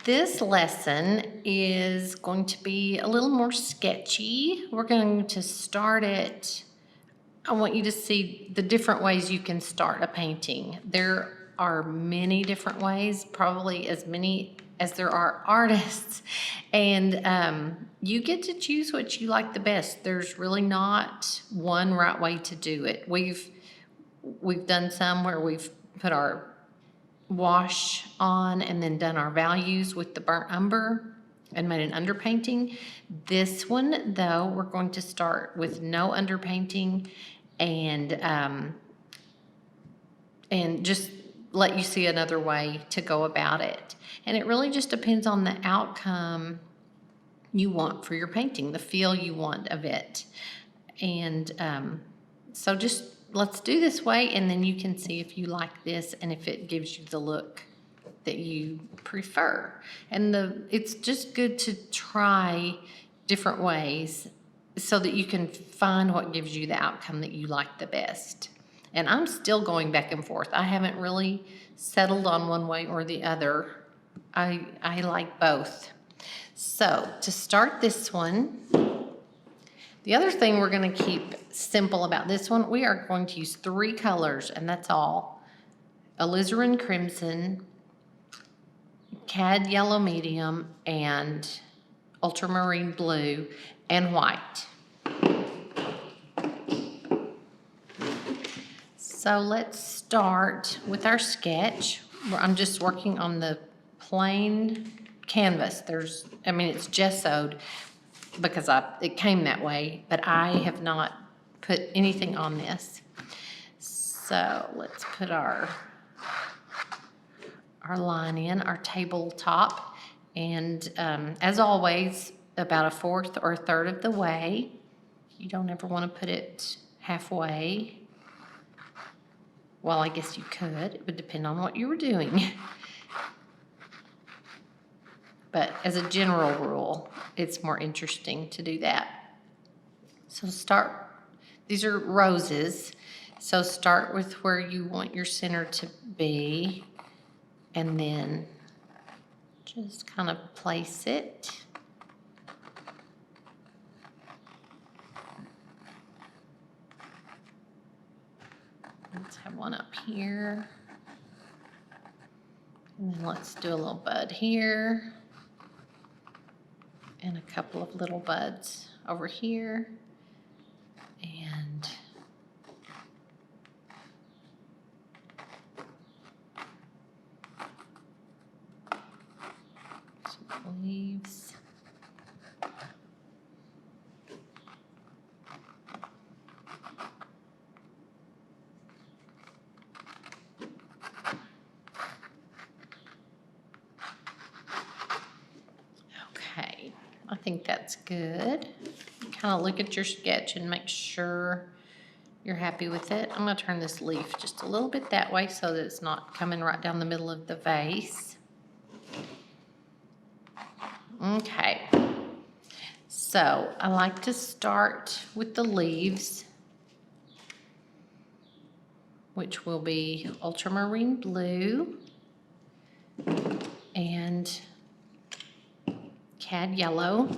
This lesson is going to be a little more sketchy. We're going to start it. I want you to see the different ways you can start a painting. There are many different ways, probably as many as there are artists, and you get to choose what you like the best. There's really not one right way to do it. We've done some where we've put our wash on and then done our values with the burnt umber and made an underpainting. This one, though, we're going to start with no underpainting and just let you see another way to go about it. And it really just depends on the outcome you want for your painting, the feel you want of it. And so just let's do this way, and then you can see if you like this and if it gives you the look that you prefer. And it's just good to try different ways so that you can find what gives you the outcome that you like the best. And I'm still going back and forth. I haven't really settled on one way or the other. I like both. So to start this one, the other thing we're going to keep simple about this one, we are going to use 3 colors, and that's all. Alizarin crimson, cad yellow medium, and ultramarine blue, and white. So let's start with our sketch. I'm just working on the plain canvas. It's gessoed because it came that way, but I have not put anything on this. So let's put our line in, our tabletop, and as always, about 1/4 or 1/3 of the way. You don't ever want to put it halfway. Well, I guess you could. It would depend on what you were doing. But as a general rule, it's more interesting to do that. So these are roses. So start with where you want your center to be, and then just kind of place it. Let's have one up here. And then let's do a little bud here. And a couple of little buds over here. And some leaves. Okay, I think that's good. Kind of look at your sketch and make sure you're happy with it. I'm going to turn this leaf just a little bit that way so that it's not coming right down the middle of the vase. Okay, so I like to start with the leaves, which will be ultramarine blue and cad yellow.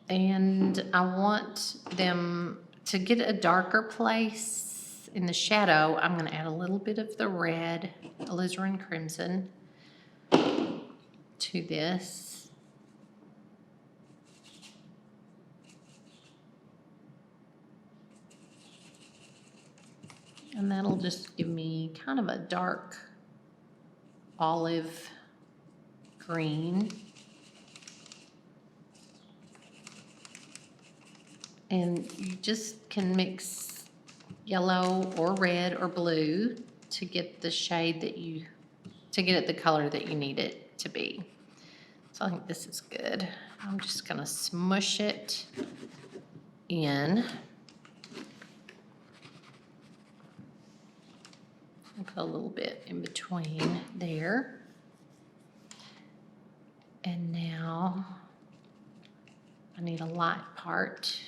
And I want them to get a darker place in the shadow. I'm going to add a little bit of the red, alizarin crimson, to this. And that'll just give me kind of a dark olive green. And you just can mix yellow or red or blue to get the shade to get it the color that you need it to be. So I think this is good. I'm just gonna smush it in. I'll put a little bit in between there. And now I need a light part.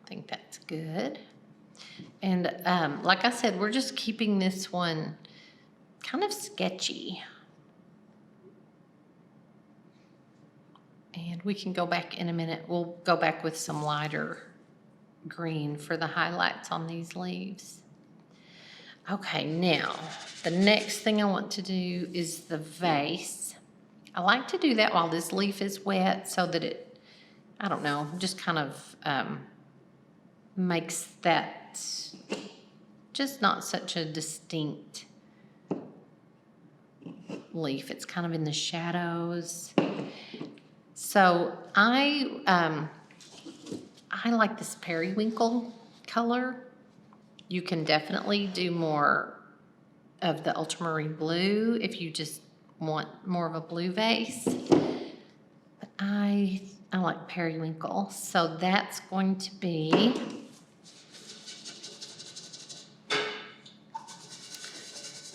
think that's good. And like I said, we're just keeping this one kind of sketchy. And we can go back in a minute. We'll go back with some lighter green for the highlights on these leaves. Okay, now the next thing I want to do is the vase. I like to do that while this leaf is wet so that it, I don't know, just kind of makes that just not such a distinct leaf. It's kind of in the shadows. So I like this periwinkle color. You can definitely do more of the ultramarine blue if you just want more of a blue vase. But I like periwinkle, so that's going to be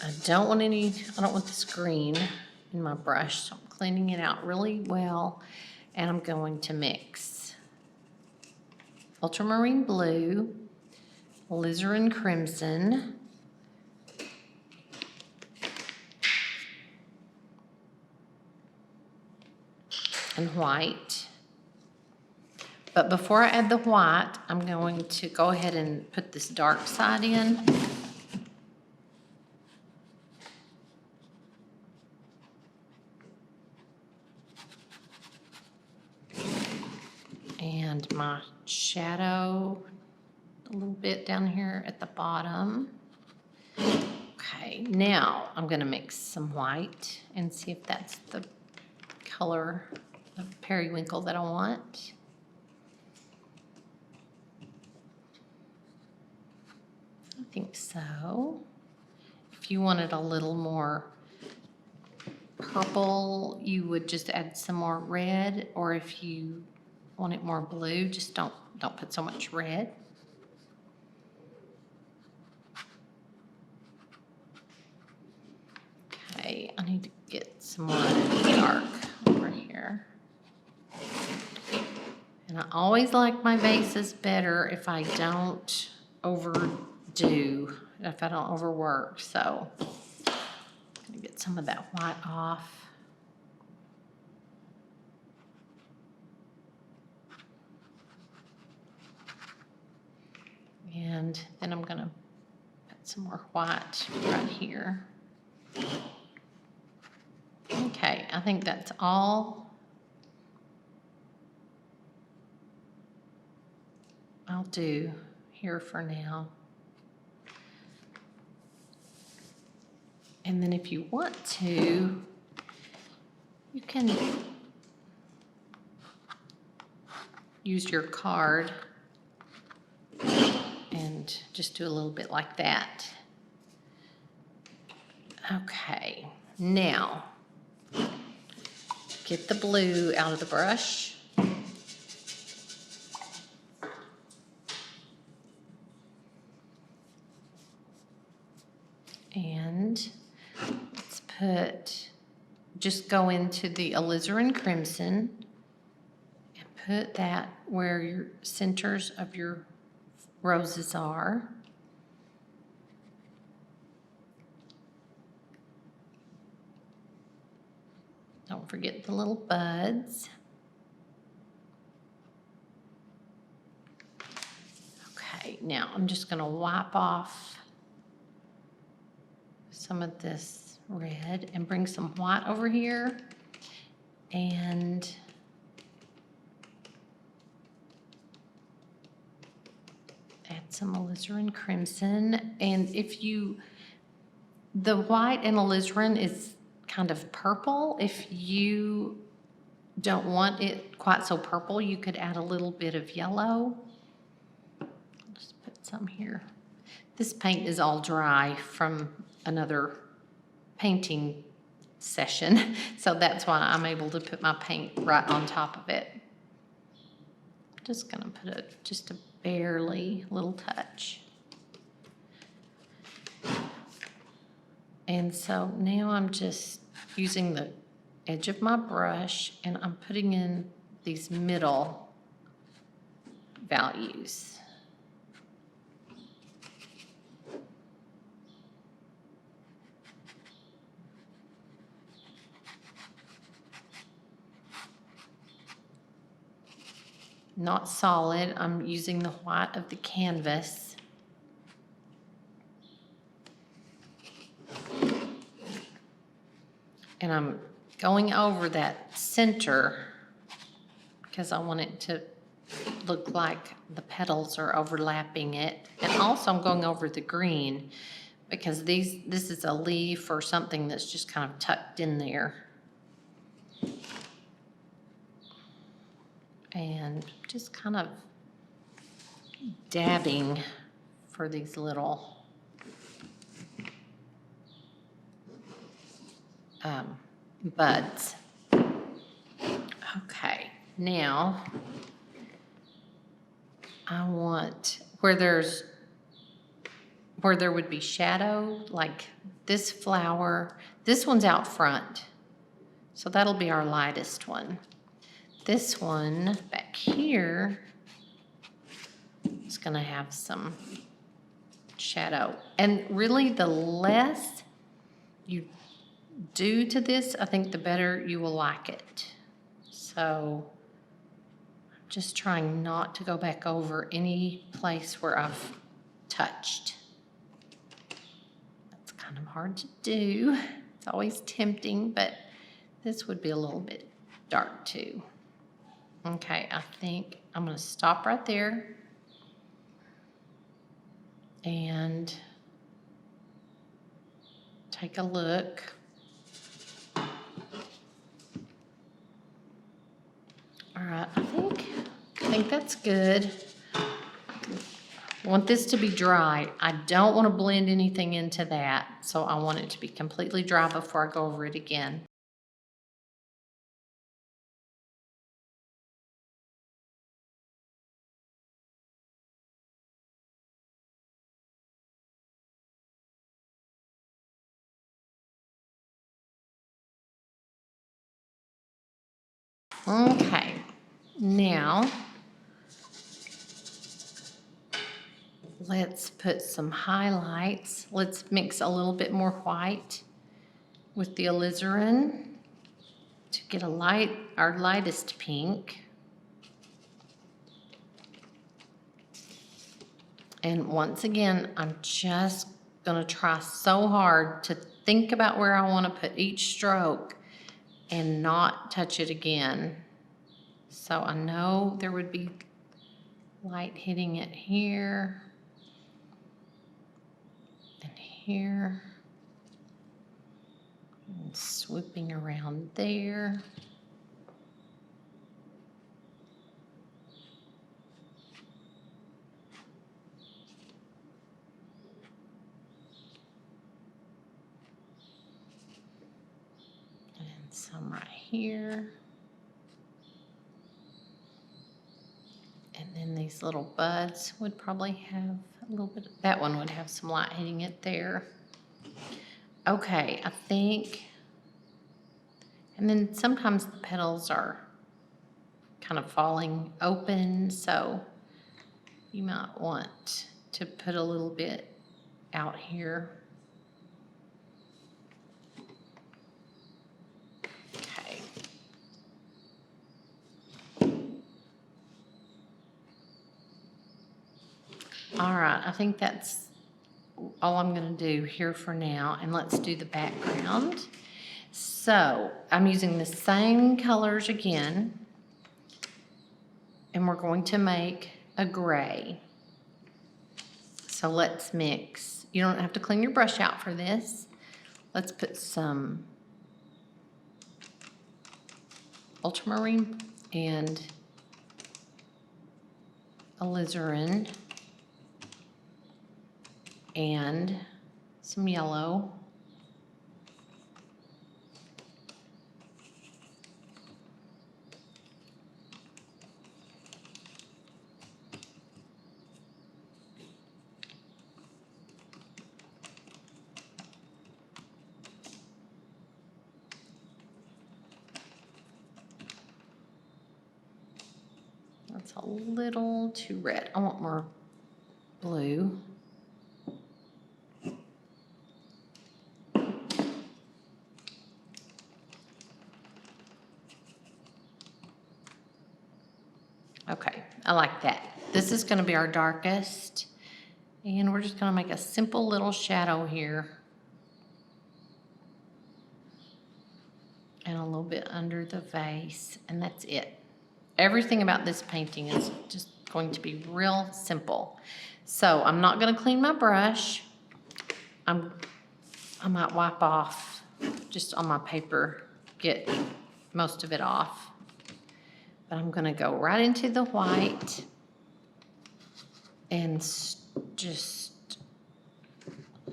I don't want this green in my brush, so I'm cleaning it out really well, and I'm going to mix ultramarine blue, alizarin crimson, and white. But before I add the white, I'm going to go ahead and put this dark side in. And my shadow a little bit down here at the bottom. Okay, now I'm going to mix some white and see if that's the color of periwinkle that I want. I think so. If you wanted a little more purple, you would just add some more red, or if you want it more blue, just don't put so much red. Okay, I need to get some more dark over here. And I always like my vases better if I don't overdo, if I don't overwork. So I'm gonna get some of that white off. And then I'm gonna put some more white right here. Okay, I think that's all I'll do here for now. And then if you want to, you can use your card and just do a little bit like that. Okay, now get the blue out of the brush. And let's just go into the alizarin crimson and put that where your centers of your roses are. Don't forget the little buds. Okay, now I'm just going to wipe off some of this red and bring some white over here and add some alizarin crimson. And the white and alizarin is kind of purple. If you don't want it quite so purple, you could add a little bit of yellow. Just put some here. This paint is all dry from another painting session, so that's why I'm able to put my paint right on top of it. I'm just gonna put just a barely little touch. And so now I'm just using the edge of my brush and I'm putting in these middle values. not solid. I'm using the white of the canvas. And I'm going over that center because I want it to look like the petals are overlapping it. And also I'm going over the green because this is a leaf or something that's just kind of tucked in there. And just kind of dabbing for these little buds. Okay, now I want where there would be shadow, like this flower. This one's out front, so that'll be our lightest one. This one back here is going to have some shadow. And really, the less you do to this, I think the better you will like it. So I'm just trying not to go back over any place where I've touched. That's kind of hard to do. It's always tempting, but this would be a little bit dark too. Okay, I think I'm going to stop right there and take a look. All right, I think that's good. I want this to be dry. I don't want to blend anything into that, so I want it to be completely dry before I go over it again. Okay, now let's put some highlights. Let's mix a little bit more white with the alizarin to get our lightest pink. And once again, I'm just gonna try so hard to think about where I wanna put each stroke and not touch it again. So I know there would be light hitting it here and here and swooping around there. And some right here. And then these little buds would probably have a little bit, that one would have some light hitting it there. Okay, I think, and then sometimes the petals are kind of falling open, so you might want to put a little bit out here. Okay. All right, I think that's all I'm going to do here for now, and let's do the background. So I'm using the same colors again, and we're going to make a gray. So let's mix. You don't have to clean your brush out for this. Let's put some ultramarine and alizarin and some yellow. That's a little too red. I want more blue. Okay, I like that. This is gonna be our darkest. And we're just gonna make a simple little shadow here. And a little bit under the vase, and that's it. Everything about this painting is just going to be real simple. So I'm not gonna clean my brush. I might wipe off just on my paper, get most of it off. But I'm gonna go right into the white and just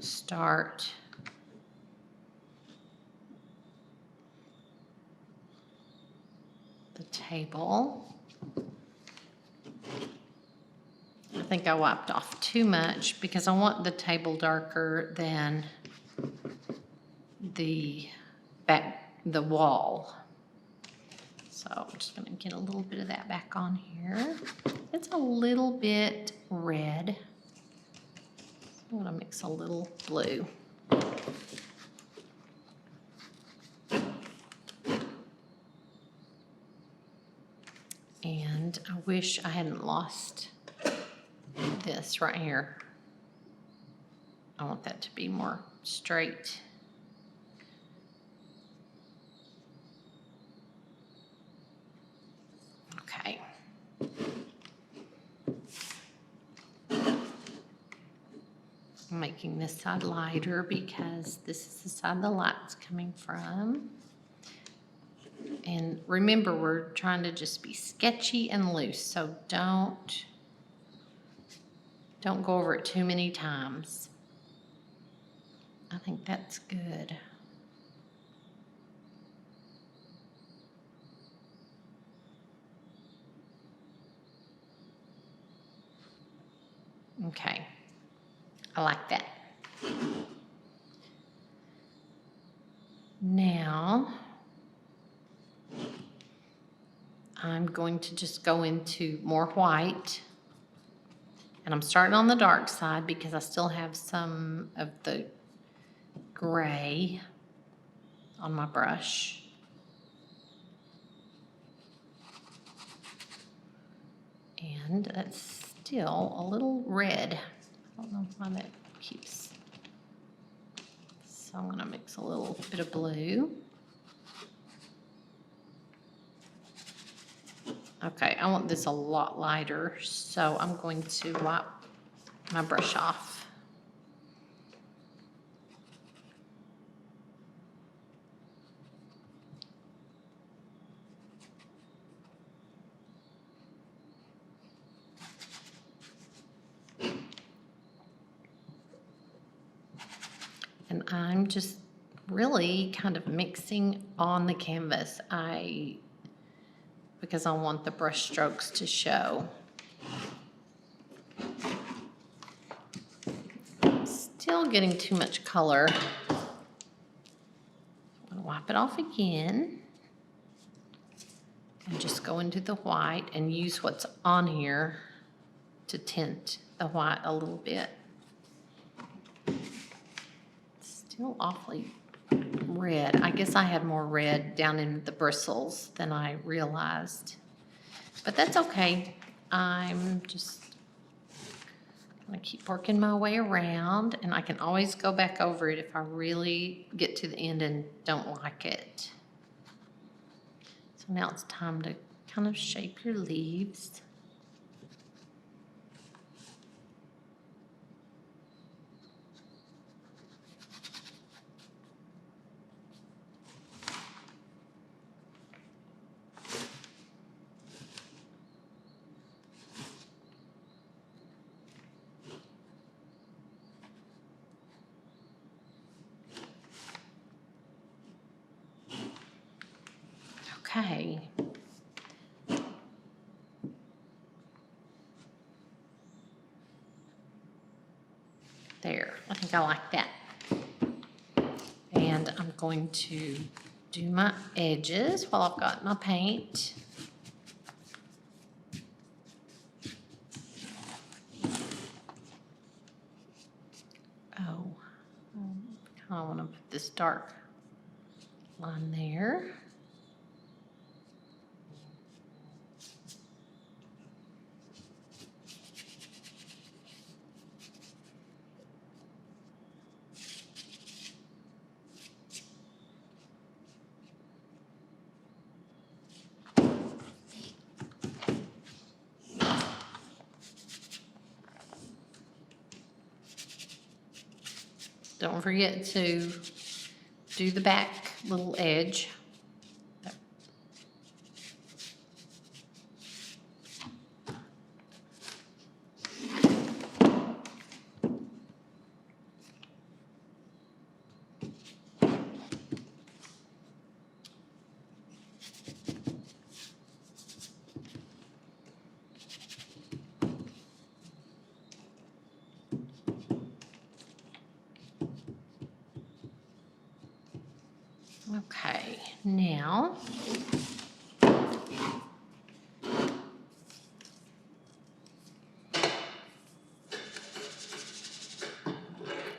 start the table. I think I wiped off too much because I want the table darker than the wall. So I'm just gonna get a little bit of that back on here. It's a little bit red. So I'm gonna mix a little blue. And I wish I hadn't lost this right here. I want that to be more straight. Okay. I'm making this side lighter because this is the side the light's coming from. And remember, we're trying to just be sketchy and loose, so don't go over it too many times. I think that's good. Okay, I like that. Now, I'm going to just go into more white. And I'm starting on the dark side because I still have some of the gray on my brush. And that's still a little red. I don't know why that keeps. So I'm gonna mix a little bit of blue. Okay, I want this a lot lighter, so I'm going to wipe my brush off. And I'm just really kind of mixing on the canvas. Because I want the brush strokes to show. Still getting too much color. I'm gonna wipe it off again. And just go into the white and use what's on here to tint the white a little bit. Still awfully red. I guess I had more red down in the bristles than I realized. But that's okay. I'm just gonna keep working my way around, and I can always go back over it if I really get to the end and don't like it. So now it's time to kind of shape your leaves. Okay. There, I think I like that. And I'm going to do my edges while I've got my paint. Oh, I kind of want to put this dark line there. Don't forget to do the back little edge. Okay, now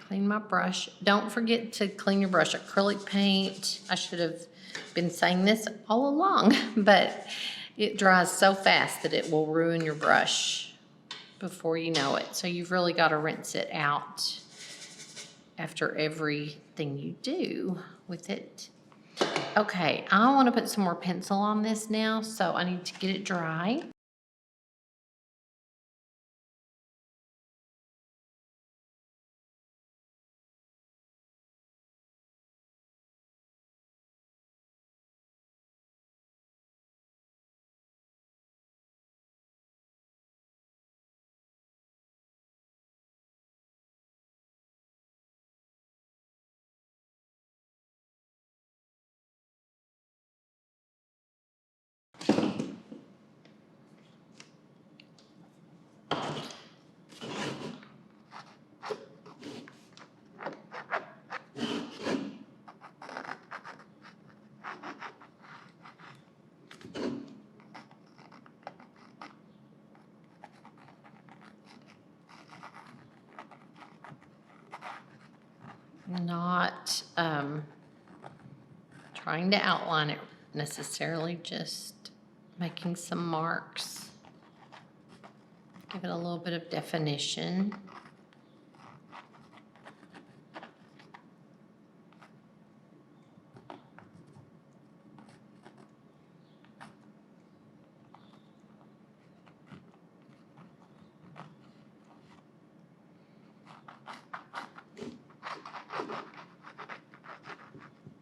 clean my brush. Don't forget to clean your brush. Acrylic paint, I should have been saying this all along, but it dries so fast that it will ruin your brush before you know it. So you've really got to rinse it out after everything you do with it. Okay, I want to put some more pencil on this now, so I need to get it dry. Not trying to outline it necessarily, just making some marks. Give it a little bit of definition.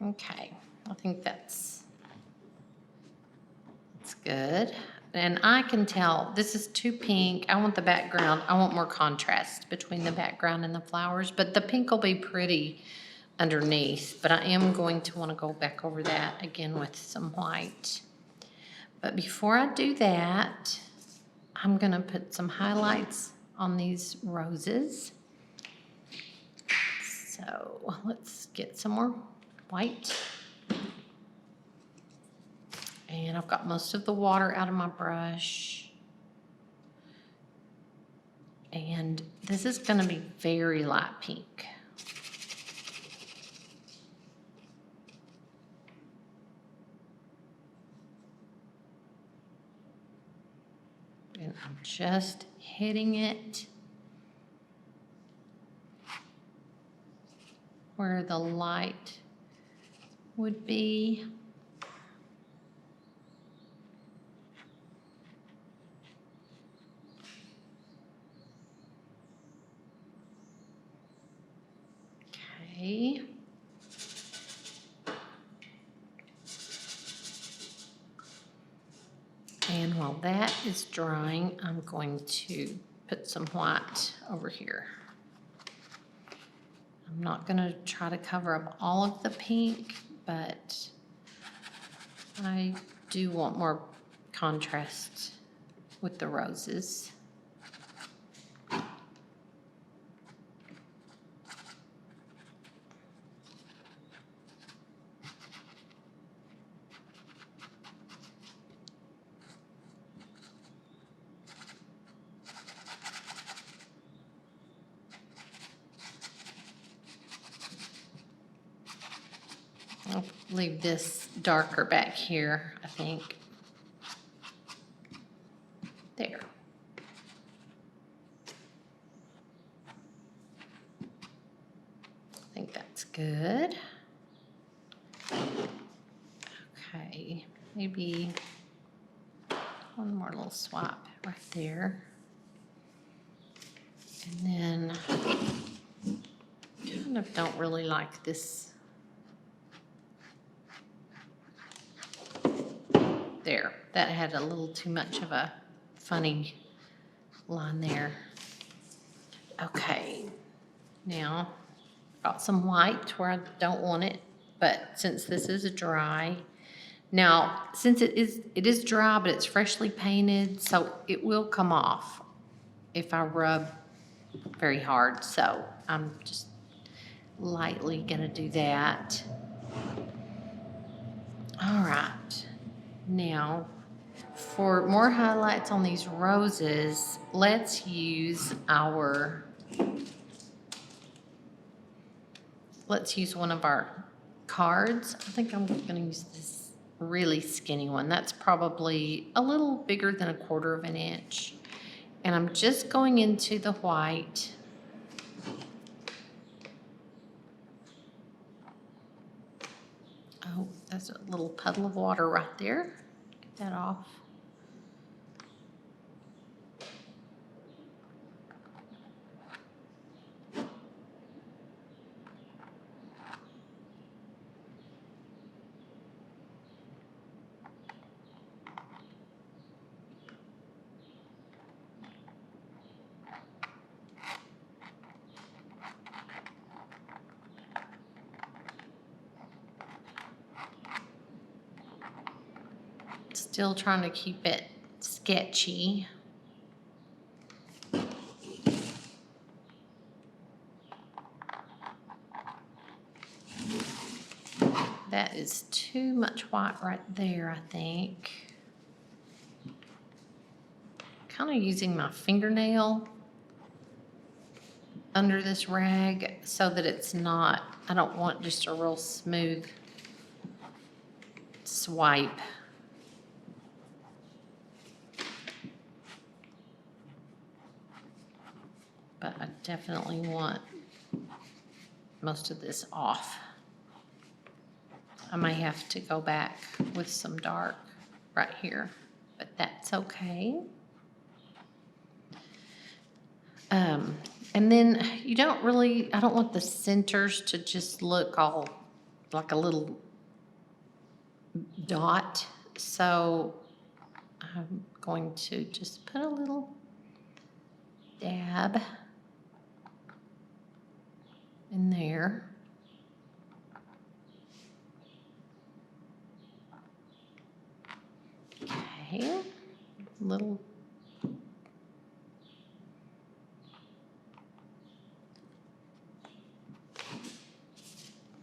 Okay, I think that's good. And I can tell this is too pink. I want the background. I want more contrast between the background and the flowers, but the pink will be pretty underneath. But I am going to want to go back over that again with some white. But before I do that, I'm going to put some highlights on these roses. So let's get some more white. And I've got most of the water out of my brush. And this is going to be very light pink. And I'm just hitting it where the light would be. Okay. And while that is drying, I'm going to put some white over here. I'm not going to try to cover up all of the pink, but I do want more contrast with the roses. I'll leave this darker back here, I think. There. I think that's good. Okay, maybe one more little swap right there. And then kind of don't really like this. There, that had a little too much of a funny line there. Okay, now got some white where I don't want it, but since this is dry, now since it is dry, but it's freshly painted, so it will come off if I rub very hard. So I'm just lightly gonna do that. All right, now for more highlights on these roses, let's use one of our cards. I think I'm gonna use this really skinny one. That's probably a little bigger than 1/4 of an inch. And I'm just going into the white. Oh, that's a little puddle of water right there. Get that off. Still trying to keep it sketchy. That is too much white right there, I think. Kind of using my fingernail under this rag so that it's not, I don't want just a real smooth swipe. But I definitely want most of this off. I may have to go back with some dark right here, but that's okay. And then you don't really, I don't want the centers to just look all like a little dot. So I'm going to just put a little dab in there. Okay, little.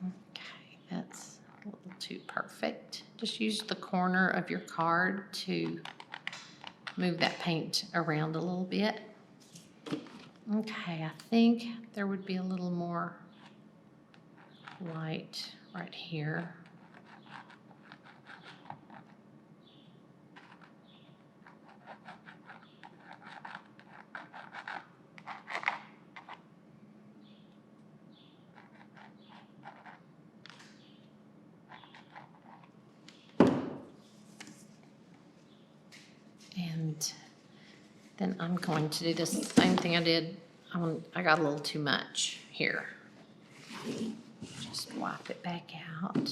Okay, that's a little too perfect. Just use the corner of your card to move that paint around a little bit. Okay, I think there would be a little more light right here. And then I'm going to do the same thing I did. I got a little too much here. Just wipe it back out.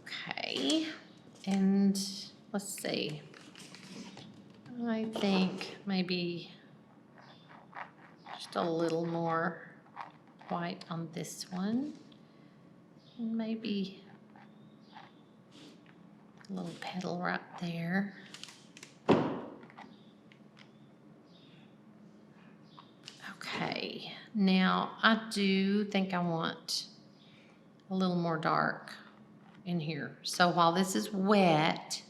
Okay, and let's see. I think maybe just a little more white on this one. And maybe a little petal right there. Okay, now I do think I want a little more dark in here. So while this is wet,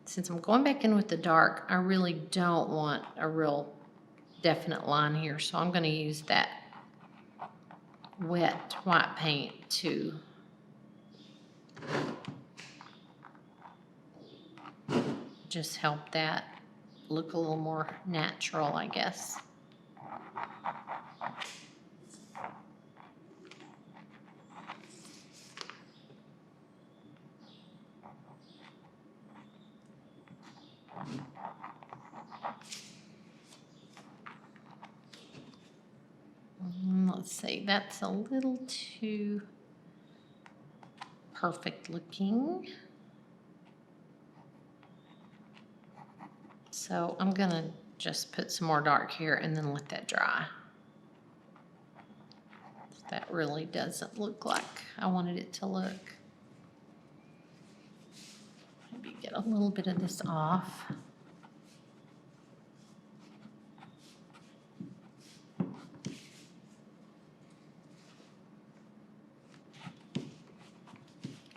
since I'm going back in with the dark, I really don't want a real definite line here. So I'm going to use that wet white paint to just help that look a little more natural, I guess. let's see, that's a little too perfect looking. So I'm gonna just put some more dark here and then let that dry. That really doesn't look like I wanted it to look. Maybe get a little bit of this off.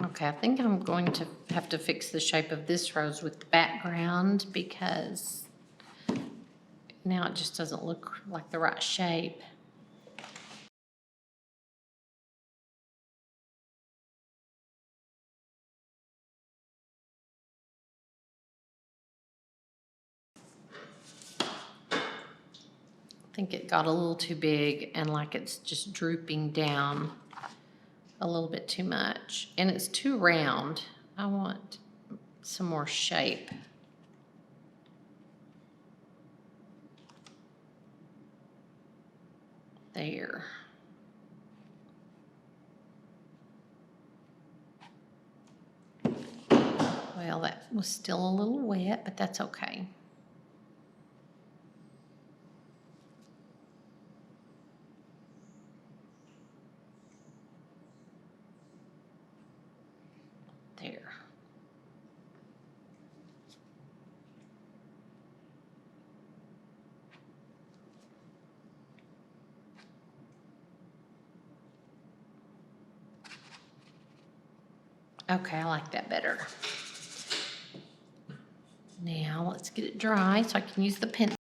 Okay, I think I'm going to have to fix the shape of this rose with the background because now it just doesn't look like the right shape. I think it got a little too big and like it's just drooping down a little bit too much. And it's too round. I want some more shape. There. Well, that was still a little wet, but that's okay. There. Okay, I like that better. Now let's get it dry so I can use the pencil.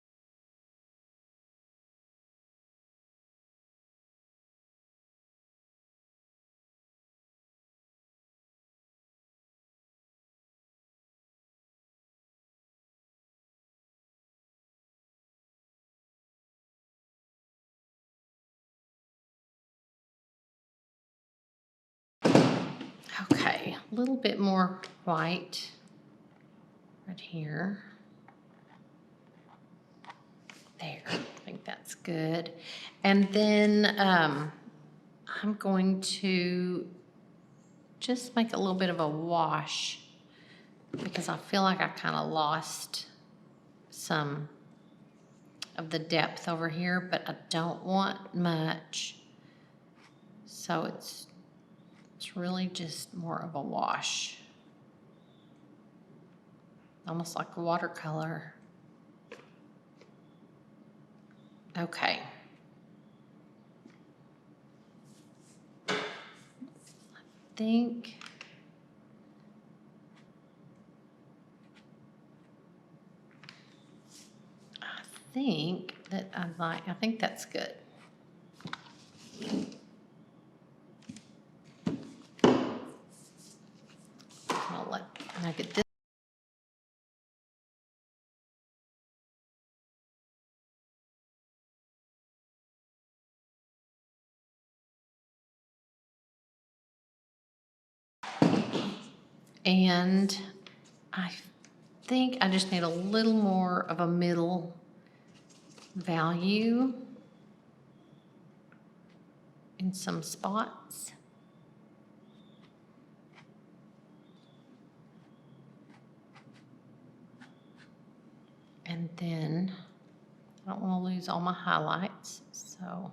Okay, a little bit more white right here. There, I think that's good. And then I'm going to just make a little bit of a wash because I feel like I kind of lost some of the depth over here, but I don't want much. So it's really just more of a wash. Almost like a watercolor. Okay. I think that I think that's good. I'll get this. And I think I just need a little more of a middle value in some spots. And then I don't want to lose all my highlights, so.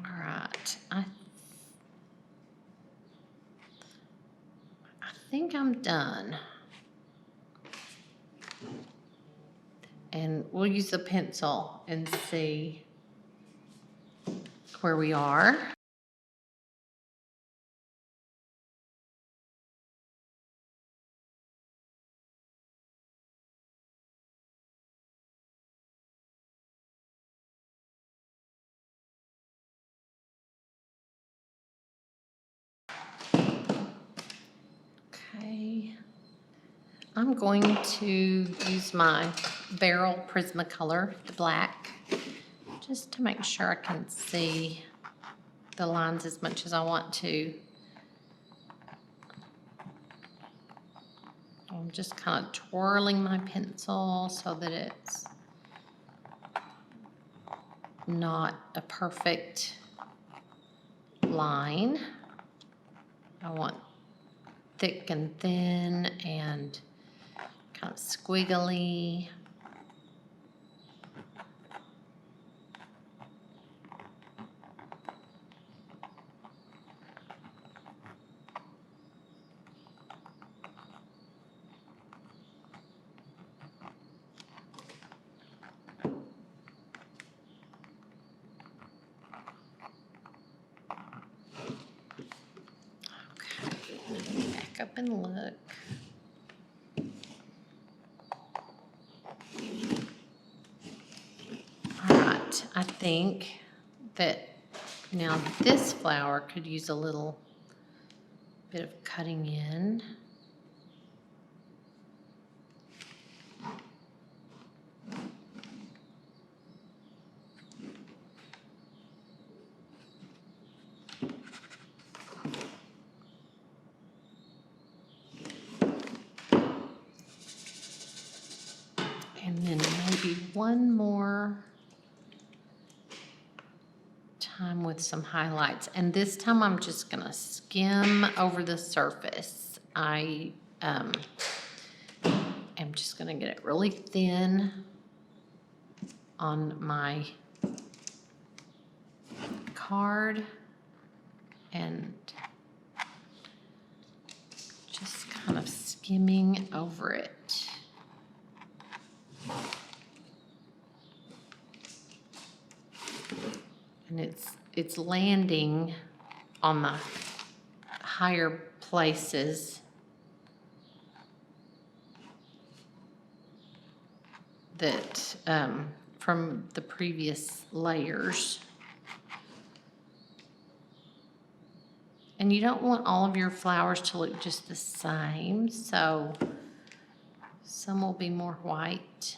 All right, I think I'm done. And we'll use the pencil and see where we are. Okay. I'm going to use my Barrel Prismacolor, the black, just to make sure I can see the lines as much as I want to. I'm just kind of twirling my pencil so that it's not a perfect line. I want thick and thin and kind of squiggly. Back up and look. All right, I think that now this flower could use a little bit of cutting in. And then maybe one more time with some highlights. And this time I'm just gonna skim over the surface. I am just gonna get it really thin on my card and just kind of skimming over it. And it's landing on the higher places that from the previous layers. And you don't want all of your flowers to look just the same, so some will be more white,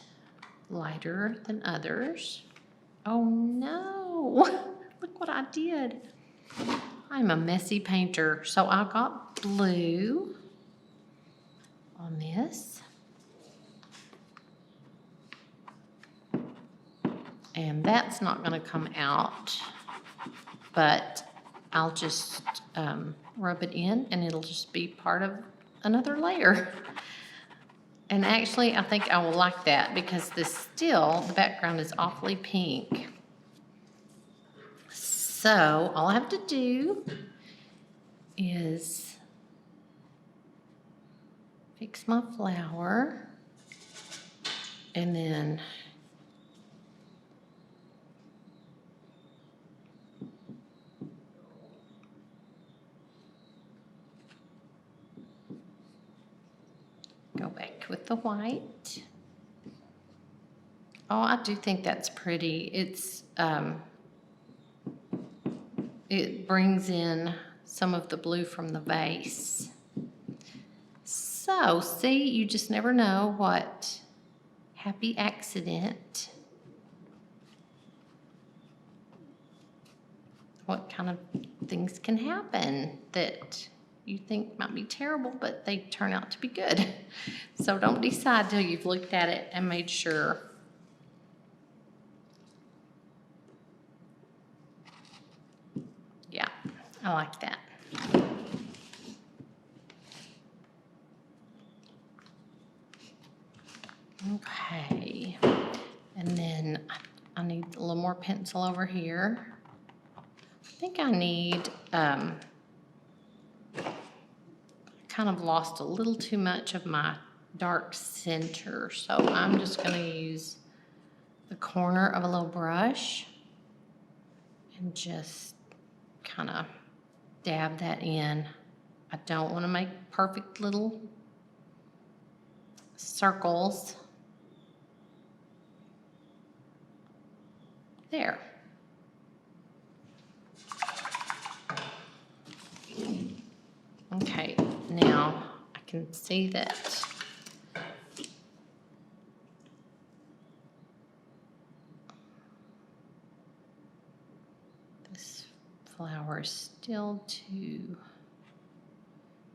lighter than others. Oh no, look what I did. I'm a messy painter. So I got blue on this. And that's not gonna come out, but I'll just rub it in and it'll just be part of another layer. And actually, I think I will like that because the background is awfully pink. So all I have to do is fix my flower and then go back with the white. Oh, I do think that's pretty. It brings in some of the blue from the vase. So, see, you just never know what happy accident, what kind of things can happen that you think might be terrible, but they turn out to be good. So don't decide till you've looked at it and made sure. Yeah, I like that. Okay, and then I need a little more pencil over here. I think I need, kind of lost a little too much of my dark center, so I'm just gonna use the corner of a little brush and just kind of dab that in. I don't want to make perfect little circles. There. Okay, now I can see that flower is still too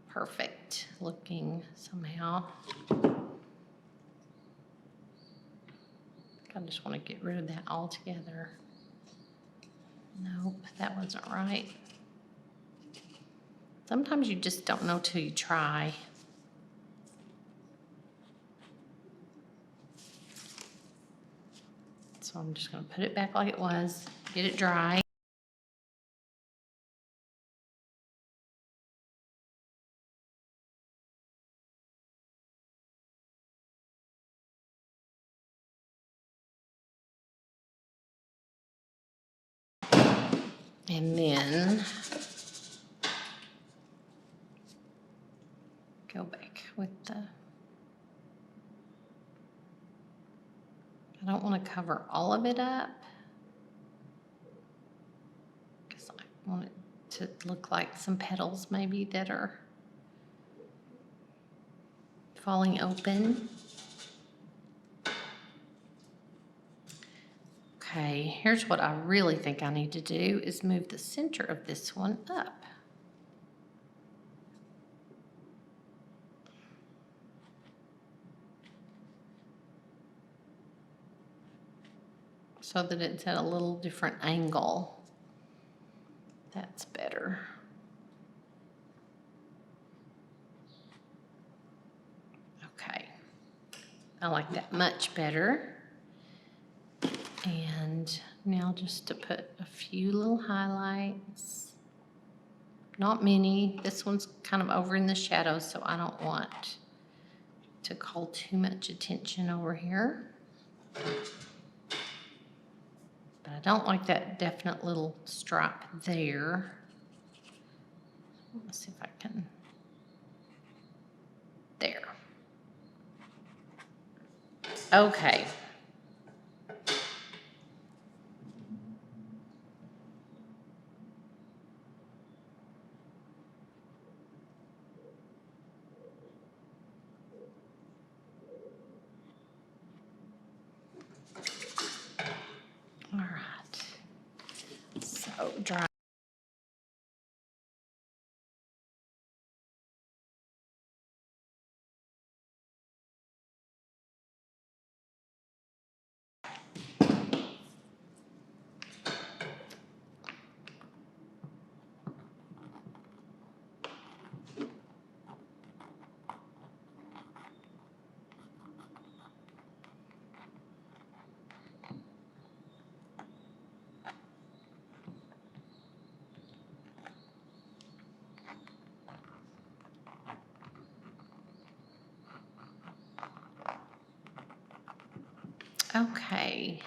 perfect looking somehow. I just want to get rid of that altogether. Nope, that wasn't right. Sometimes you just don't know till you try. So I'm just going to put it back like it was, get it dry. And then go back with the, I don't want to cover all of it up because I want it to look like some petals maybe that are falling open. Okay, here's what I really think I need to do is move the center of this one up. So that it's at a little different angle. That's better. Okay, I like that much better. And now just to put a few little highlights. Not many. This one's kind of over in the shadows, so I don't want to call too much attention over here. But I don't like that definite little stripe there. Let's see if I can. There. Okay. All right. So dry. Okay.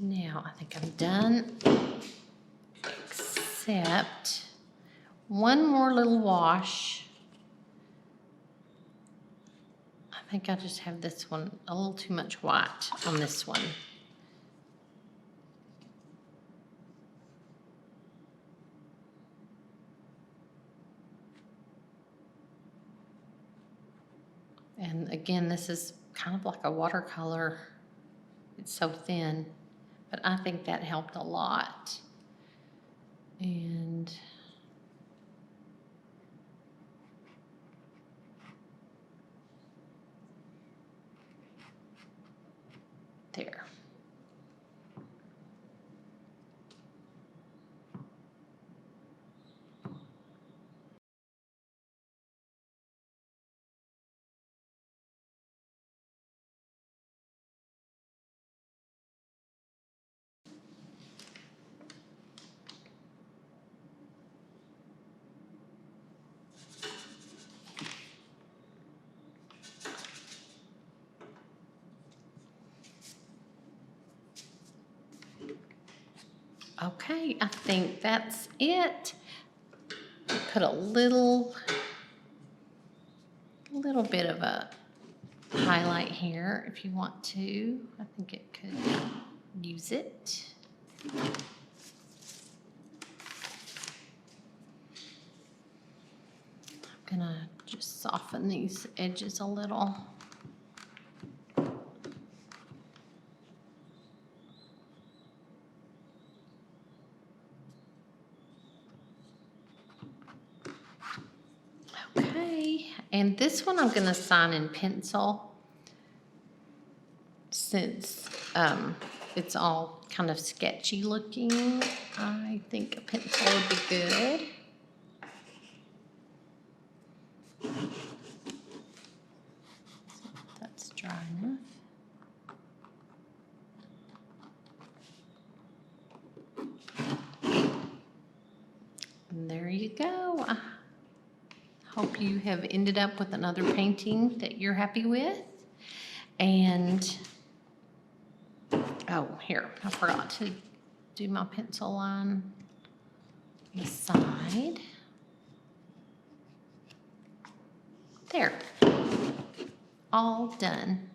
Now I think I'm done, except one more little wash. I think I just have this one a little too much white on this one. And again, this is kind of like a watercolor. It's so thin, but I think that helped a lot. And there. Okay, I think that's it. Put a little bit of a highlight here if you want to. I think it could use it. I'm gonna just soften these edges a little. And this one I'm gonna sign in pencil since it's all kind of sketchy looking. I think a pencil would be good. That's dry enough. And there you go. I hope you have ended up with another painting that you're happy with. And, oh, here, I forgot to do my pencil line on the side. There, all done.